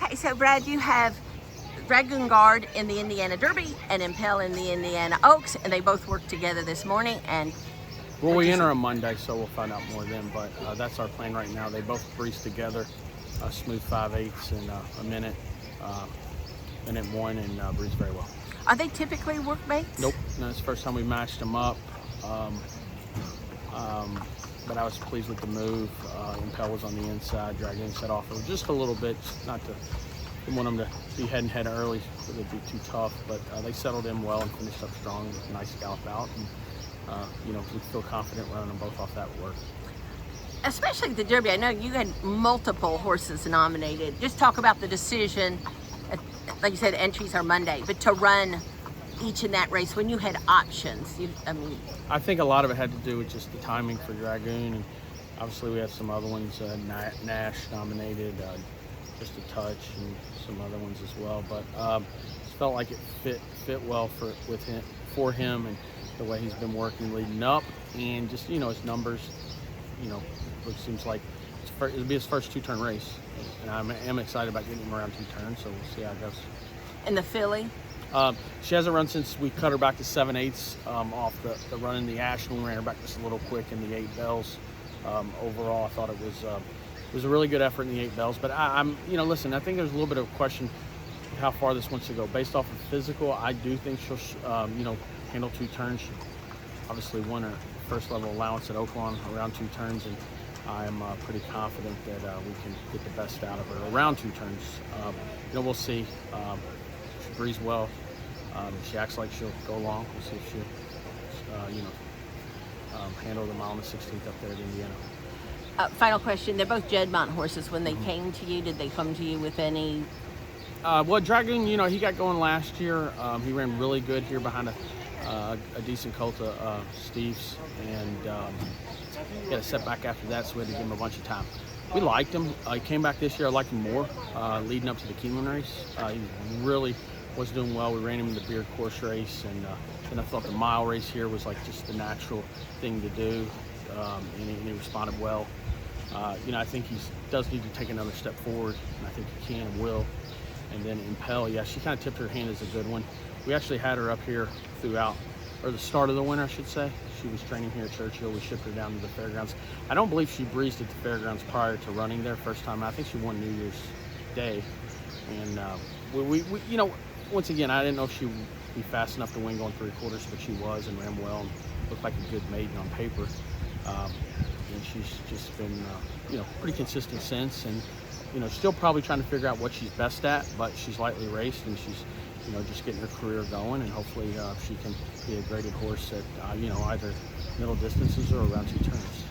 Okay, so Brad, you have Dragoon Guard in the Indiana Derby and Impel in the Indiana Oaks, and they both worked together this morning. And well, we enter on Monday, so we'll find out more then. But that's our plan right now. They both breeze together, a smooth 5/8 in a minute, minute one, and breeze very well. Are they typically workmates? Nope, no, it's the first time we matched them up. But I was pleased with the move. Impel was on the inside, Dragoon set off just a little bit, not to. Didn't want them to be head and head early, so they'd be too tough. But they settled in well and finished up strong with a nice gallop out. And we feel confident running them both off that work. Especially the Derby. I know you had multiple horses nominated. Just talk about the decision. Like you said, entries are Monday, but to run each in that race when you had options. I think a lot of it had to do with just the timing for Dragoon, and obviously we had some other ones. Nash nominated, just a touch, and some other ones as well. But just felt like it fit well for him, and the way he's been working leading up, and just his numbers. It seems like it'll be his first two-turn race, and I am excited about getting him around 2 turns. So we'll see how it goes. And the filly. She hasn't run since we cut her back to 7/8 off the run in the Ashland. We ran her back just a little quick in the 8 bells. Overall, I thought it was a really good effort in the 8 bells. But listen, I think there's a little bit of a question of how far this wants to go. Based off of physical, I do think she'll, handle 2 turns. She obviously won her first level allowance at Oaklawn around 2 turns, and I'm pretty confident that we can get the best out of her around 2 turns. We'll see. She breathes well. She acts like she'll go long. We'll see if she'll, handle the mile on the 16th up there at Indiana. Final question. They're both Jedmont horses. When they came to you, did they come to you with any? Well, Dragoon, he got going last year. He ran really good here behind a decent colt of Steve's, and he had a setback after that, so we had to give him a bunch of time. We liked him. He came back this year. I liked him more leading up to the Keeneland race. He really was doing well. We ran him in the Beard Course race, and I thought the mile race here was like just the natural thing to do, and he responded well. I think he does need to take another step forward, and I think he can and will. And then Impel, she kind of tipped her hand as a good one. We actually had her up here throughout, or the start of the winter, I should say. She was training here at Churchill. We shipped her down to the fairgrounds. I don't believe she breezed at the fairgrounds prior to running there first time. I think she won New Year's Day. And we once again, I didn't know if she would be fast enough to win going 3/4, but she was and ran well and looked like a good maiden on paper. And she's just been, pretty consistent since. And, still probably trying to figure out what she's best at, but she's lightly raced and she's, just getting her career going, and hopefully she can be a graded horse at, either middle distances or around 2 turns.